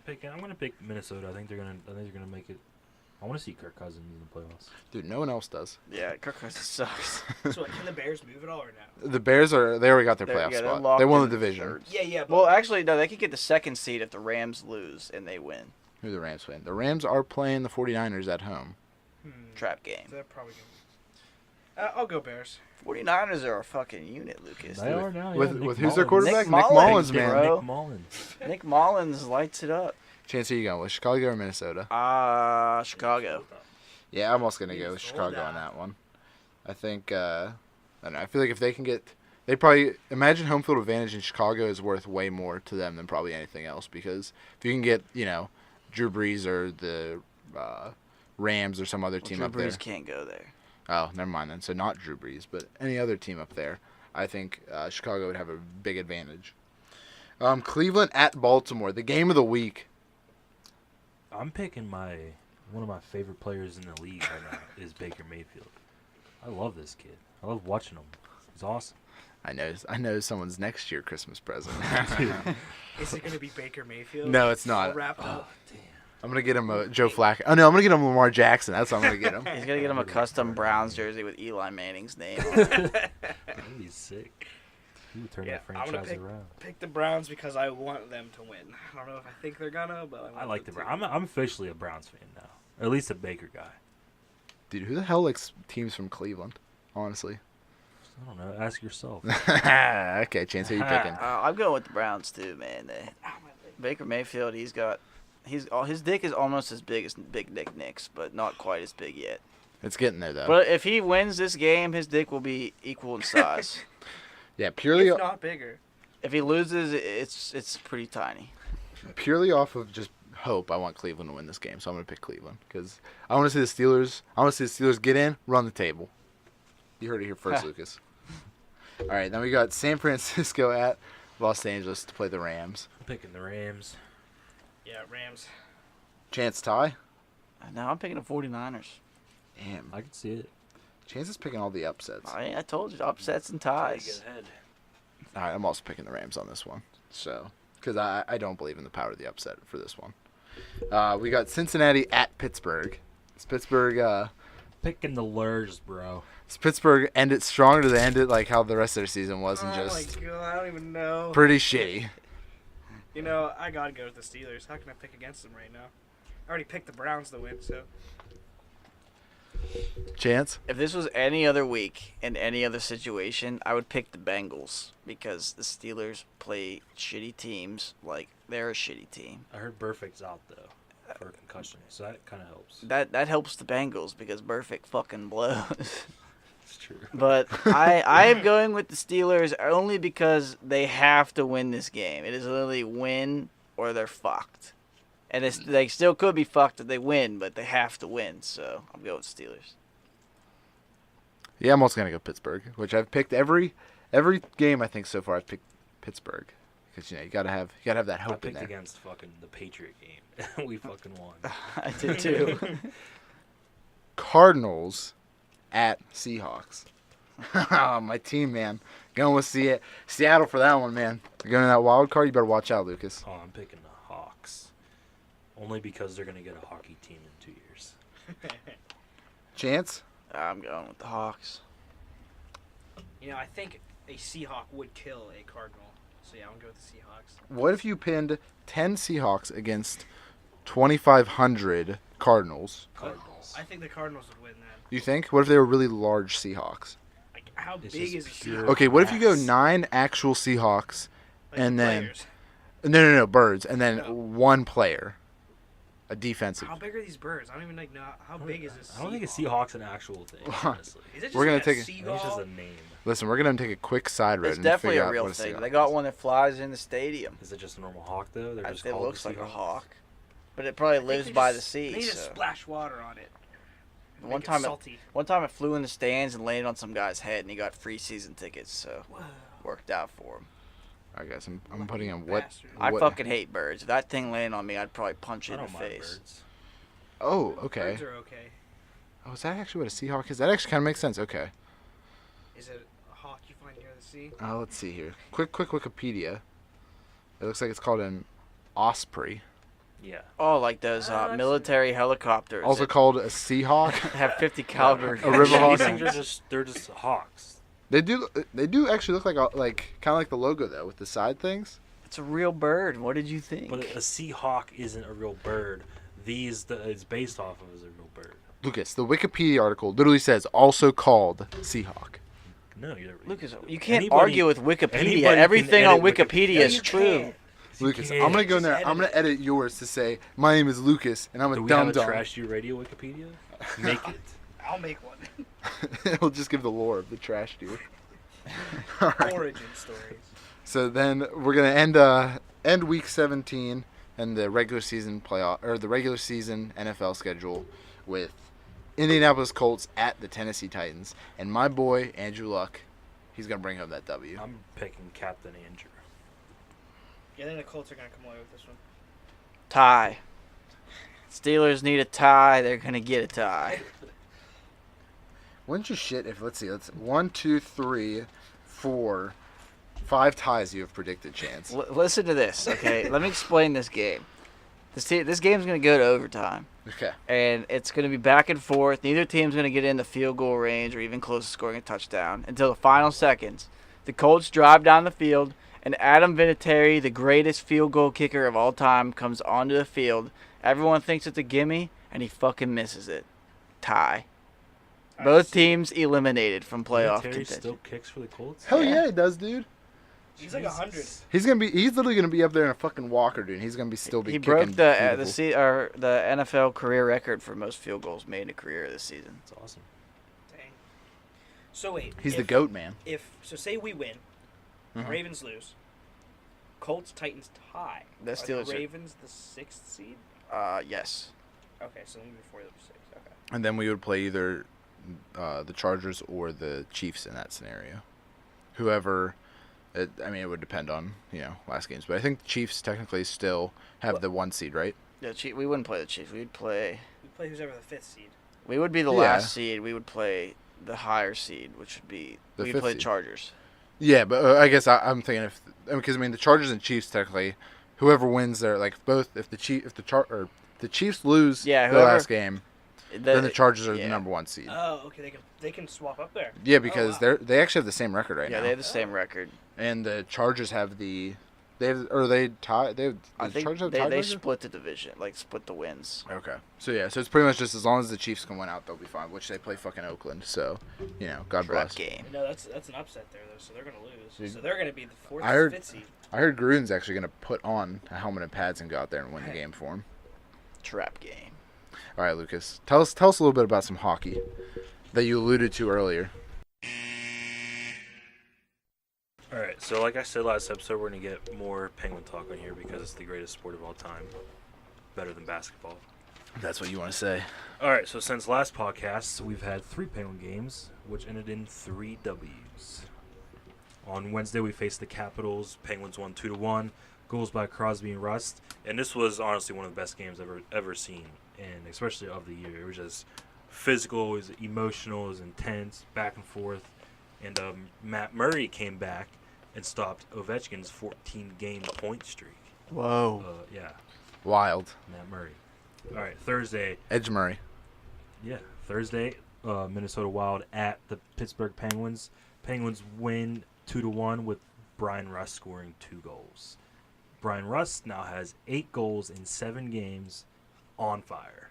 I'm gonna pick Minnesota. I think they're gonna make it. I want to see Kirk Cousins in the playoffs. Dude, no one else does. Yeah, Kirk Cousins sucks. So can the Bears move it all or no? The Bears they already got their They're- playoff yeah, they're spot. locked They won the in division. third. Yeah. Well, actually, no, they could get the second seed if the Rams lose and they win. Who the Rams win? The Rams are playing the 49ers at home. Trap game. They're probably gonna. I'll go Bears. 49ers are a fucking unit, Lucas. They are now. With Nick who's their Mullins. quarterback? Nick Nick Mullins, Mullins, man. bro. Nick Mullins. Nick Mullins lights it up. Chance, who you going with? Chicago or Minnesota? Chicago. Yeah, I'm also going to He's go with sold Chicago out. on that one. I think, I don't know. I feel like if they can get, they probably, imagine home field advantage in Chicago is worth way more to them than probably anything else because if you can get, Drew Brees or the Rams or some other team Drew up Brees there. can't go there. Oh, never mind then. So not Drew Brees, but any other team up there, I think Chicago would have a big advantage. Cleveland at Baltimore, the game of the week. I'm picking one of my favorite players in the league right now is Baker Mayfield. I love this kid. I love watching him. He's awesome. I know someone's next year Christmas present. Is it gonna be Baker Mayfield? No, it's All not. wrapped up. I'm gonna get him a Joe Flacco. Oh no, I'm gonna get him Lamar Jackson. That's what I'm gonna get him. He's gonna get him a custom Browns jersey with Eli Manning's name on it. That'd be sick. He would turn Yeah, that I'm gonna franchise around. Pick the Browns because I want them to win. I don't know if I think they're gonna, but I like the them to. Browns. I'm officially a Browns fan now. Or at least a Baker guy. Dude, who the hell likes teams from Cleveland? Honestly. I don't know. Ask yourself. Okay, Chance, who you picking? I'm going with the Browns too, man. Baker Mayfield, his dick is almost as big as Big Dick Nick's, but not quite as big yet. It's getting there though. But if he wins this game, his dick will be equal in size. Yeah, purely If not bigger. If he loses, it's pretty tiny. off of just hope, I want Cleveland to win this game, so I'm gonna pick Cleveland because I want to see the Steelers. I want to see the Steelers get in, run the table. You heard it here first, Lucas. All right, then we got San Francisco at Los Angeles to play the Rams. I'm picking the Rams. Yeah, Rams. Chance tie. Now I'm picking the 49ers. Damn, I can see it. Chance is picking all the upsets. I told you, upsets and ties. All right, I'm also picking the Rams on this one. So, because I don't believe in the power of the upset for this one. We got Cincinnati at Pittsburgh. It's Pittsburgh picking the Lurs, bro. Does Pittsburgh end it strong, or do they end it like how the rest of their season was, and Oh just my god, I don't even know. pretty shitty? You know, I gotta go with the Steelers. How can I pick against them right now? I already picked the Browns to win, so. Chance? If this was any other week in any other situation, I would pick the Bengals because the Steelers play shitty teams like they're a shitty team. I heard Burfict's out though for a concussion, so that kind of helps. That helps the Bengals because Burfict fucking blows. It's true. But I am going with the Steelers only because they have to win this game. It is literally win or they're fucked. And they still could be fucked if they win, but they have to win. So I'm going with Steelers. Yeah, I'm also gonna go Pittsburgh, which I've picked every game I think so far. I've picked Pittsburgh because you gotta have that I hope in picked there. against fucking the Patriot game. We fucking won. I did too. Cardinals at Seahawks. My team, man. Going with Seattle for that one, man. You're going to that wild card. You better watch out, Lucas. Oh, I'm picking the Hawks. Only because they're gonna get a hockey team in 2 years. Chance? I'm going with the Hawks. You know, I think a Seahawk would kill a Cardinal. So yeah, I'm going with the Seahawks. What if you pinned 10 Seahawks against 2,500 Cardinals? Cardinals. I think the Cardinals would win that. You think? What if they were really large Seahawks? Like, how It's big is just a pure- Seahawk? Okay, what if you go Yes. 9 actual Seahawks, Like, and the then- players. no, birds, and then No. one player, a defensive? How big are these birds? I don't even know how big is this. I don't think a Seahawk? Seahawk's an actual thing, honestly. Is it just We're gonna like take a a- I think it's just seagull? a name. Listen, we're going to take a quick side road It's and definitely figure a out real what thing. Seahawk They got is. one that flies in the stadium. Is it just a normal hawk though? They're just It called looks the like a Seahawks? hawk, but it probably I think lives they by just- the sea. They just So. splash water on it. One Make it time it- salty. One time it flew in the stands and landed on some guy's head, and he got free season tickets. So Whoa. worked out for him. I guess I'm putting in what? Bastard. I What- fucking hate birds. If that thing landed on me, I'd probably punch it I in don't the mind face. birds. Oh, okay. Birds are okay. Oh, is that actually what a Seahawk is? That actually kind of makes sense. Okay. Is it a hawk you find near the sea? Let's see here. Quick Wikipedia. It looks like it's called an osprey. Yeah. Oh, like those That's- military helicopters. Also that called a Seahawk. have 50 caliber. A river hawk. These things are they're just hawks. They do actually look like kind of like the logo though with the side things. It's a real bird. What did you think? But a seahawk isn't a real bird. It's based off of is a real bird. Lucas, the Wikipedia article literally says also called Seahawk. No, you're Lucas, you can't Anybody- argue with Wikipedia. anybody can Everything on edit Wikipedia No, is you true. can't. Lucas, can't. I'm gonna go in there. Just I'm gonna edit yours to say my name is Lucas and I'm a Do we dumb have a dumb. Trash You Radio Wikipedia? Make it. I'll make one. It'll just give the lore of the trash dude. All right. Origin stories. So then we're gonna end week 17 and the regular season NFL schedule with Indianapolis Colts at the Tennessee Titans, and my boy Andrew Luck, he's gonna bring home that W. I'm picking Captain Andrew. Yeah, I think the Colts are gonna come away with this one. Tie. Steelers need a tie. They're gonna get a tie. Wouldn't you shit if let's 1, 2, 3, 4, 5 ties you have predicted, Chance. Listen to this, okay? Let me explain this game. This game's gonna go to overtime, Okay. and it's gonna be back and forth. Neither team's gonna get in the field goal range or even close to scoring a touchdown until the final seconds. The Colts drive down the field, and Adam Vinatieri, the greatest field goal kicker of all time, comes onto the field. Everyone thinks it's a gimme, and he fucking misses it. Tie. Both teams eliminated from playoff Terry contention. still kicks for the Colts. Hell yeah, he does, dude. He's like 100. He's literally gonna be up there in a fucking walker, dude. He's gonna be still be He kicking broke the beautiful. the NFL career record for most field goals made in a career this season. That's awesome. Dang. So wait. He's the if- goat, man. So say we win, Mhm. Ravens lose, Colts Titans tie. The Are Steelers the are- Ravens the 6th seed? Yes. Okay, so even before the 6th. Okay. And then we would play either the Chargers or the Chiefs in that scenario. Whoever, it would depend on last games, but I think the Chiefs technically still have the 1 seed, right? We wouldn't play the Chiefs. We play who's ever the 5th seed. We would be the Yeah. last seed. We would play the higher seed, which would be The we'd fifth play the seed. Chargers. Yeah, but I'm thinking because the Chargers and Chiefs technically, whoever wins their both if the Chiefs lose Yeah, their whoever- last game, then the Chargers are the yeah. number 1 seed. Oh, okay. They can swap up there. Yeah, because wow. they actually have the same record right Yeah, now. they have the same record. And the Chargers have the they tie. I think Chargers have they tiebreaker? split the division, like split the wins. Okay. So it's pretty much just as long as the Chiefs can win out, they'll be fine. Which they play fucking Oakland, so God Trap bless. game. No, that's an upset there though. So they're gonna lose. Dude, So they're gonna be the fourth, I heard- fifth seed. I heard Gruden's actually gonna put on a helmet and pads and go out there and win the game for him. Trap game. All right, Lucas, tell us a little bit about some hockey that you alluded to earlier. All right, so like I said last episode, we're going to get more Penguin talk on here because it's the greatest sport of all time. Better than basketball. That's what you want to say. All right, so since last podcast, we've had 3 Penguin games, which ended in 3 W's. On Wednesday, we faced the Capitals. Penguins won 2-1. Goals by Crosby and Rust. And this was honestly one of the best games I've ever seen, and especially of the year. It was just physical, it was emotional, it was intense, back and forth. And Matt Murray came back and stopped Ovechkin's 14-game point streak. Whoa. Yeah, Wild. Matt Murray. All right, Thursday. Edge Murray. Yeah, Thursday, Minnesota Wild at the Pittsburgh Penguins. Penguins win 2-1 with Brian Rust scoring 2 goals. Brian Rust now has 8 goals in 7 games on fire.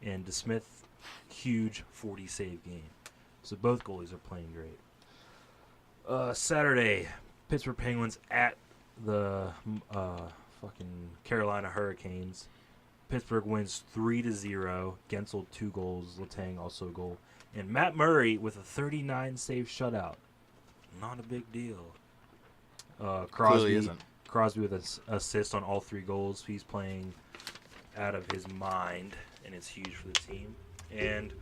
And DeSmith, huge 40-save game. So both goalies are playing great. Saturday, Pittsburgh Penguins at the fucking Carolina Hurricanes. Pittsburgh wins 3-0. Gensel 2 goals. Letang also a goal. And Matt Murray with a 39-save shutout. Not a big deal. Clearly Crosby isn't. Crosby with an assist on all 3 goals. He's playing out of his mind, and it's huge for the team. And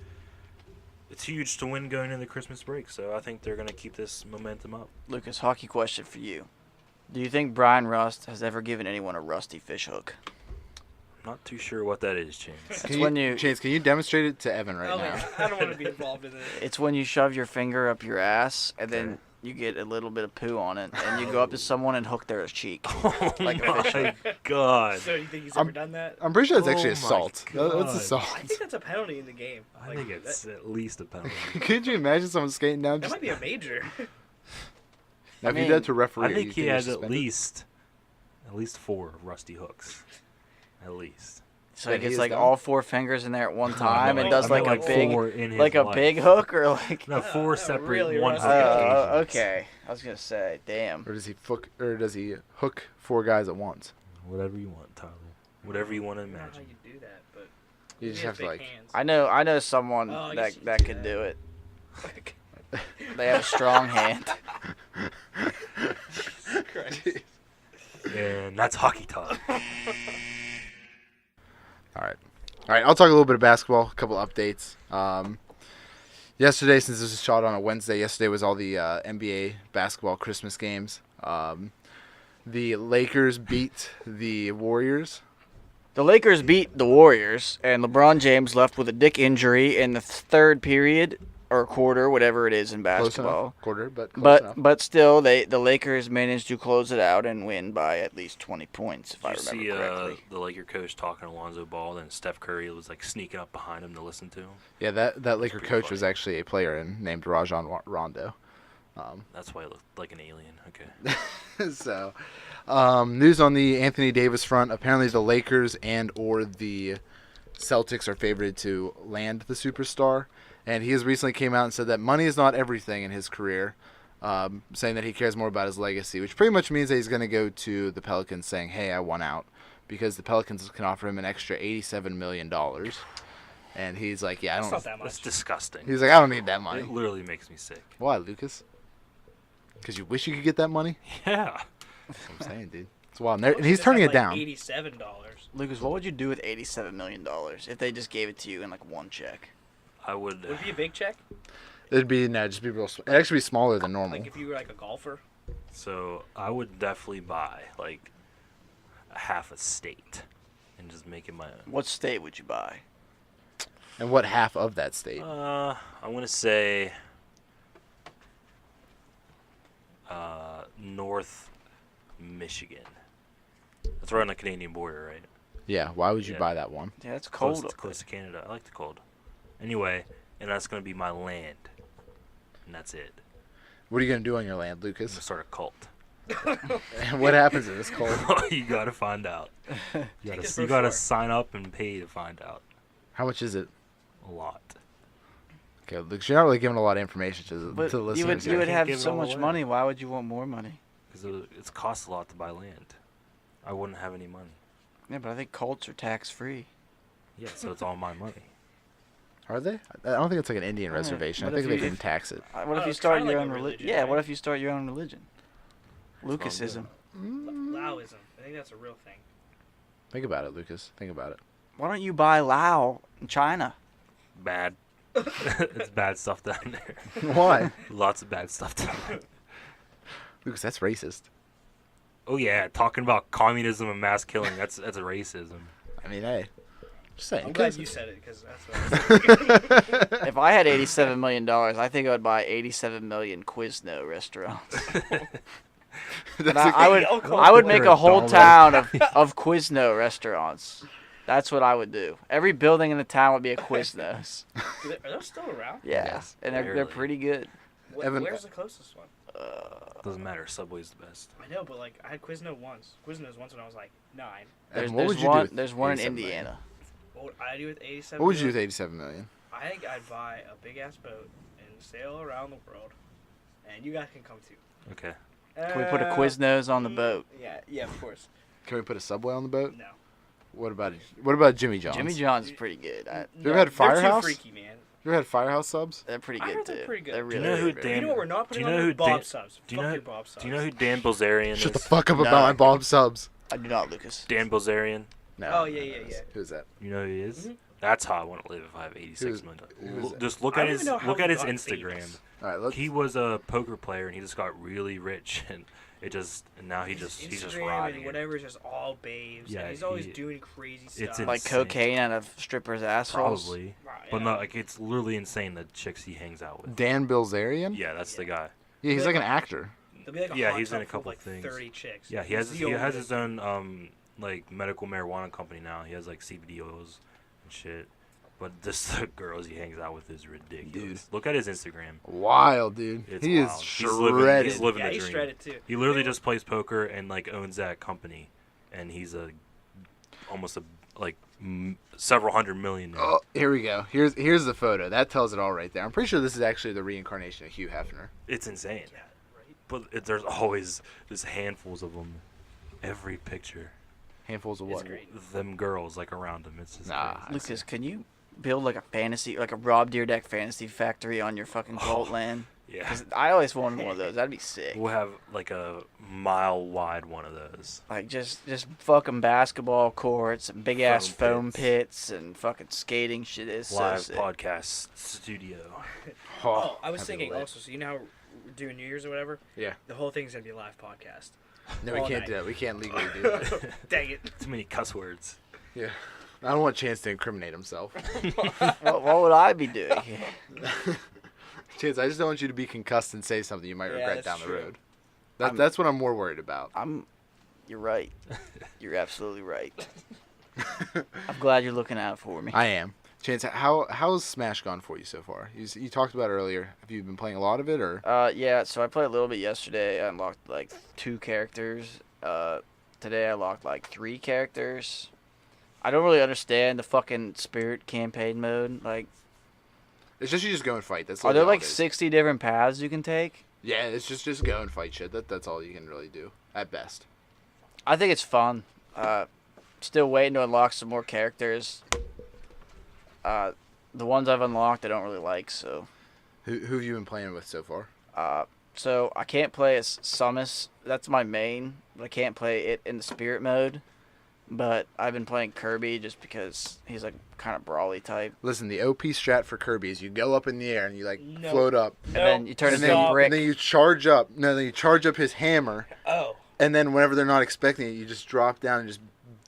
it's huge to win going into the Christmas break, so I think they're going to keep this momentum up. Lucas, hockey question for you. Do you think Brian Rust has ever given anyone a rusty fish hook? Not too sure what that is, Chance. It's when you Chance, can you demonstrate it to Evan right Oh, now? man, I don't want to be involved in this. it's when you shove your finger up your ass and then you get a little bit of poo on it and you go up to someone and hook their cheek. Oh Like a fish my God. So you think he's ever done that? I'm pretty sure it's Oh actually my assault. That's God. assault. I think that's a penalty in the game. I Like, think it's at least a penalty. Could you imagine someone skating down? that Just, might be a major. now, if you mean, did that to a referee, I think you he get has suspended? at least 4 rusty hooks. At least. So That he he gets is like done? all 4 fingers in there at one time and does I like meant a big 4 in his like a life. big hook or like No, 4 separate really one rusty. hook occasions. okay. I was gonna say, damn. Or does he hook 4 guys at once? Whatever you want, Tyler. Whatever you want to I don't know how imagine. you do that, but You he just has have to big like. hands. I know someone Oh, I guess you that can could do do it. They have a strong hand. And that's hockey talk. All right. I'll talk a little bit of basketball. A couple updates. Yesterday, since this was shot on a Wednesday, yesterday was all the NBA basketball Christmas games. The Lakers beat the Warriors. The Lakers beat the Warriors, and LeBron James left with a dick injury in the third period or quarter, whatever it is in Close basketball. enough. Quarter, but close enough. But still, the Lakers managed to close it out and win by at least 20 points, if I Did you remember see correctly. the Laker coach talking to Alonzo Ball, and Steph Curry was like sneaking up behind him to listen to him? Yeah, that Laker pretty coach funny. was actually a player named Rajon Rondo. That's why he looked like an alien. Okay. So, news on the Anthony Davis front. Apparently, the Lakers and or the Celtics are favored to land the superstar. And he has recently came out and said that money is not everything in his career, saying that he cares more about his legacy, which pretty much means that he's going to go to the Pelicans saying, hey, I want out, because the Pelicans can offer him an extra $87 million. And he's like, yeah, I That's don't. not that That's much. disgusting. He's like, I don't need that money. It literally makes me sick. Why, Lucas? Because you wish you could get that money? Yeah. That's what I'm saying, dude. It's wild. And he's turning it down. $87. Lucas, what would you do with $87 million if they just gave it to you in like one check? I would. Would it be a big check? It'd be just be real. It'd actually be smaller than normal. Like if you were like a golfer? So I would definitely buy like a half a state and just make it my own. What state would you buy? And what half of that state? I'm gonna say North Michigan. That's right on the Canadian border, right? Yeah, why would you Yeah. buy that one? Yeah, it's cold. Close, up close to Canada. I like the cold. Anyway, and that's gonna be my land, and that's it. What are you gonna do on your land, I'm gonna Lucas? start a cult. And what happens in this cold? You gotta find out. there. You Take gotta it for sign up and pay to find out. How much is it? A lot. Okay, Lucas, you're not really giving a lot of information to But the you listeners. would here. you would can't have give it so all much away. money. Why would you want more money? Because it costs a lot to buy land. I wouldn't have any money. Yeah, but I think cults are tax free. Yeah, so it's all my money. Are they? I don't think it's like an Indian Alright, reservation. I what if think they you- can tax it. What if Oh, you it's start kinda your like own a religion? religion, Yeah, what right? if you start your own religion? what I'm Lucasism. doing. Laoism. I think that's a real thing. Think about it, Lucas. Think about it. Why don't you buy Lao in China? Bad. It's bad stuff down there. Why? Lots of bad stuff down there. Lucas, that's racist. Oh yeah, talking about communism and mass killing. That's a racism. I mean, hey. Just saying. I'm glad you said it because that's what I was thinking. If I had $87 million, I think I would buy 87 million Quizno restaurants. And I would make a whole town of Quizno restaurants. That's what I would do. Every building in the town would be a Quiznos. Are those still around? Yeah, Yes, and they're barely. pretty good. Evan- Where's the closest one? Doesn't matter. Subway's the best. I know, but like I had Quiznos once when I was like 9. There's, what would there's you one. do with There's one in 87 million? Indiana. What would I do with 87? What would you do with million? 87 million? I think I'd buy a big ass boat and sail around the world, and you guys can come too. Okay. Can we put a Quiznos on the boat? Yeah, of course. Can we put a Subway on the boat? No. What about Jimmy John's? Jimmy John's is pretty good. You ever had Firehouse? They're too freaky, man. You ever had Firehouse subs? They're pretty I good heard too. they're pretty good. They're Do really, you know who really, Dan- You know what we're not do you putting know on who Bob Dan- subs. Do you Fuck know? your Bob subs. Do you know who Dan Bilzerian Shut the is? fuck up No. about my Bob subs. I do not, Lucas. Dan Bilzerian. No. Oh, yeah. Who's that? You know who he is? Mhm. That's how I want to live if I have 86 Who's- million. who's that? Just look I at don't his even know how look he at his got Instagram. famous. All right, let's. He was a poker player and he just got really rich and now he's just Instagram riding and it. whatever is just all babes. Yeah, and he's always he- doing crazy it's stuff. in- Like insane. cocaine out of strippers' assholes. Probably, Wow, but yeah. no, like it's literally insane the chicks he hangs out with. Dan Bilzerian? Yeah, that's the guy. Yeah, he's like an actor. There'll be like a Yeah, hot he's in tub a full of, couple like things. 30 chicks. Yeah, He's he the has only- his own like medical marijuana company now. He has like CBD oils and shit. But just the girls he hangs out with is ridiculous. Dude. Look at his Instagram. Wild, dude. It's He wild. is He's shredded. living Yeah, the he's dream. shredded too. He literally just plays poker and like owns that company, and he's almost several hundred million now. Oh, here we go. Here's the photo. That tells it all right there. I'm pretty sure this is actually the reincarnation of Hugh Hefner. It's insane. Yeah, right. But there's always just handfuls of them. Every picture, Handfuls of It's what? great. them girls like around him. It's just Nah. crazy. Lucas, can you build like a Rob Deerdeck fantasy factory on your fucking cult land? Yeah, 'Cause I always wanted one of those. That'd be sick. we'll have like a mile wide one of those. Like just fucking basketball courts and big ass Foam foam pits and fucking skating shit is so Live sick. podcast studio. Oh, I was that'd be thinking lit. also, so you know how we're doing New Year's or whatever? Yeah. The whole thing's going to be a live podcast. No, we all can't night. do that. We can't legally do that. Dang it. Too many cuss words. Yeah. I don't want Chance to incriminate himself. What would I be doing? Chance, I just don't want you to be concussed and say something you might Yeah, regret that's down the true. road. I'm- That's what I'm more worried about. You're right. You're absolutely right. I'm glad you're looking out for me. I am. Chance, how's Smash gone for you so far? You talked about it earlier. Have you been playing a lot of it, or? Yeah, so I played a little bit yesterday. I unlocked like 2 characters. Today I unlocked like 3 characters. I don't really understand the fucking Spirit campaign mode. Like, It's just you just go and fight. That's are there literally all like it is. 60 different paths you can take? Yeah, it's just go and fight shit. That's all you can really do at best. I think it's fun. Still waiting to unlock some more characters. The ones I've unlocked I don't really like, so. Who have you been playing with so far? So I can't play as Samus. That's my main. But I can't play it in the Spirit mode. But I've been playing Kirby just because he's like kind of brawly type. Listen, the OP strat for Kirby is you go up in the air and you like No. float up, And then you turn and into then, a brick. and then you charge up. No, then you charge up his hammer, Oh. and then whenever they're not expecting it, you just drop down and just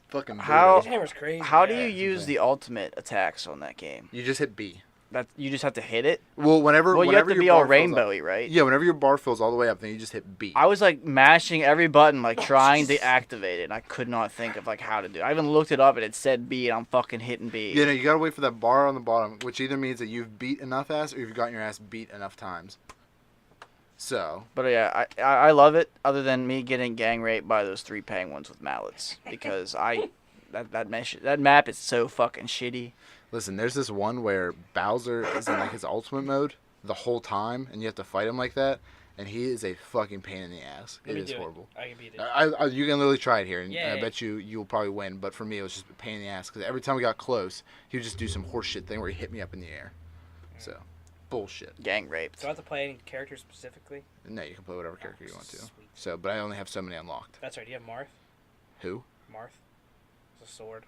fucking. How- His hammer's crazy. How do yeah. you use okay. the ultimate attacks on that game? You just hit B. That you just have to hit it. Well, whenever Well, you have whenever to your be all bar fills up- rainbowy, right? Yeah, whenever your bar fills all the way up, then you just hit B. I was like mashing every button, like trying to activate it, and I could not think of like how to do it. I even looked it up, and it said B, and I'm fucking hitting B. Yeah, no, you gotta wait for that bar on the bottom, which either means that you've beat enough ass or you've gotten your ass beat enough times. So. But yeah, I love it. Other than me getting gang raped by those 3 penguins with mallets, because that map is so fucking shitty. Listen, there's this one where Bowser is in like his ultimate mode the whole time, and you have to fight him like that, and he is a fucking pain in the ass. It is horrible. I can beat it. You can literally try it here, and Yeah. I bet you'll probably win. But for me, it was just a pain in the ass because every time we got close, he would just do some horseshit thing where he hit me up in the air. So, bullshit. Gang raped. Do I have to play any characters specifically? No, you can play whatever character you want to. Sweet. So, but I only have so many unlocked. That's right. Do you have Marth? Who? Marth. It's a sword.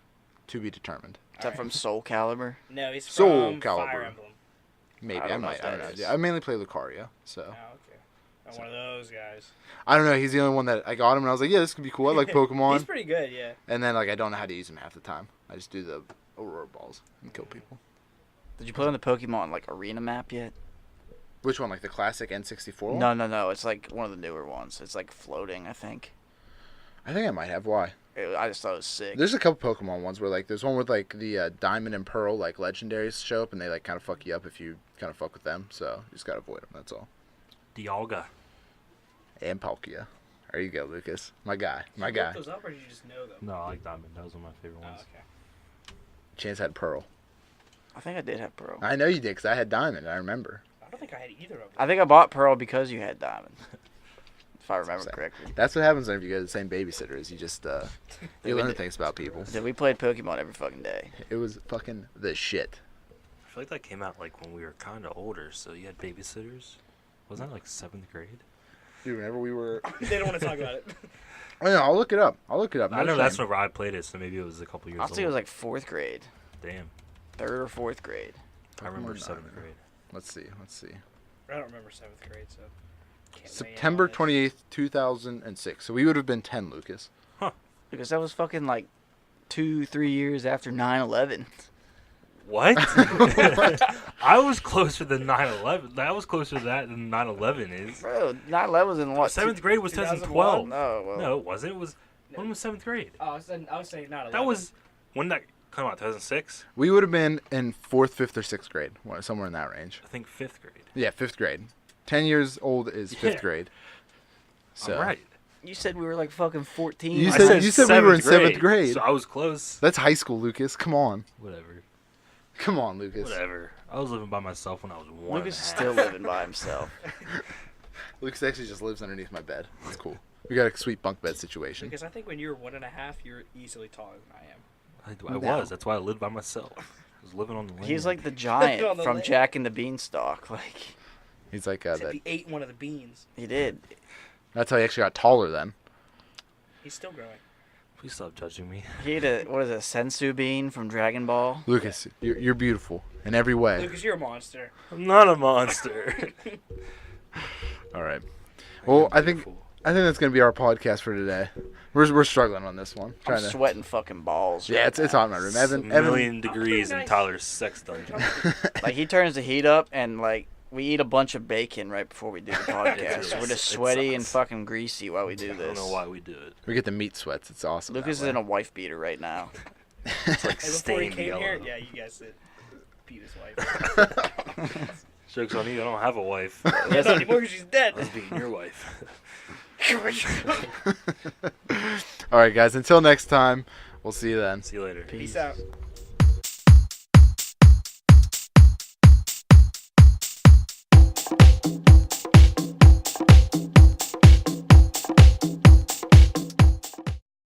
To be determined. Is that from Soul Calibur? No, he's Soul from Calibur. Fire Emblem. Maybe I I don't know might. if I don't that know. is. Yeah, I mainly play Lucario, so Oh, okay. I'm one of those guys. I don't know. He's the only one that I got him, and I was like, yeah, this could be cool. I like Pokemon. He's pretty good, yeah. And then like I don't know how to use him half the time. I just do the Aurora balls and kill people. Did you play on the Pokemon like arena map yet? Which one? Like the classic N64 one? No. It's like one of the newer ones. It's like floating, I think. I think I might have. Why? I just thought it was sick. There's a couple Pokemon ones where like there's one with like the Diamond and Pearl like legendaries show up and they like kind of fuck you up if you kind of fuck with them. So you just gotta avoid them. That's all. Dialga. And Palkia. There you go, Lucas. My guy. My Did you guy. look those up or did you just know them? No, I like Diamond. That was one of my favorite Oh, ones. okay. Chance had Pearl. I think I did have Pearl. I know you did because I had Diamond. I remember. I don't think I had either of them. I think I bought Pearl because you had Diamond. If I remember Same. correctly. That's what happens whenever you go to the same babysitter. Is you just you learn things about people. Yeah, we played Pokemon every fucking day. It was fucking the shit. I feel like that came out like when we were kind of older, so you had babysitters. Wasn't that like 7th grade? Dude, whenever we were. They don't want to talk about it. Oh, yeah, I'll look it up. I know No that's shame. whenever I played it, so maybe it was a couple years I'll old. say it was like 4th grade. Damn. 3rd or 4th grade. I remember Pokemon 7th Diamond. grade. Let's see. I don't remember 7th grade, so. can't weigh in September on this. 28th, 2006. So we would have been 10, Lucas. Because that was fucking like 2-3 years after 9/11. What? I was closer than 9/11. That was closer to that than 9/11 is. Bro, 9/11 was in what? 7th grade was 2001? 2012. No, well, No, it wasn't. It was when was 7th grade? Oh, I was saying not 11. That was when that come out. 2006. We would have been in 4th, 5th, or 6th grade. Somewhere in that range. I think 5th grade. Yeah, 5th grade. 10 years old is 5th Yeah. grade. So I'm right. You said we were like fucking 14. You I said we were in 7th 7th grade. So I was close. That's high school, Lucas. Come on. Whatever. Come on, Lucas. Whatever. I was living by myself when I was 1. Lucas is still living by himself. Lucas actually just lives underneath my bed. It's cool. We got a sweet bunk bed situation. Because I think when you were 1.5, you were easily taller than I am. I No. was. That's why I lived by myself. I was living on the land. He's like the On giant the from land. Jack and the Beanstalk. Like, He's like Except that. he ate one of the beans. he did. That's how he actually got taller then. He's still growing. Please stop judging me. He ate a, what is it, a sensu bean from Dragon Ball? Lucas, you're beautiful in every way. Lucas, you're a monster. I'm not a monster. All right. Well, I think Beautiful. that's gonna be our podcast for today. We're struggling on this one. I'm Trying to. sweating fucking balls. Yeah, right it's now. hot in my room. It's Evan. a million degrees in nice. Tyler's sex dungeon. Like, he turns the heat up, and, like, we eat a bunch of bacon right before we do the podcast. It's- We're just it sweaty and sucks. fucking greasy while we do I this. don't know why we do it. We get the meat sweats. It's awesome. Lucas is in a wife beater right now. It's like And before he stained came yellow. here, yeah, you guys said beat his wife. Joke's on you. I don't have a wife. Yes, anymore because she's dead. I was being your wife. All right, guys. Until next time, we'll see you then. See you later. Peace out.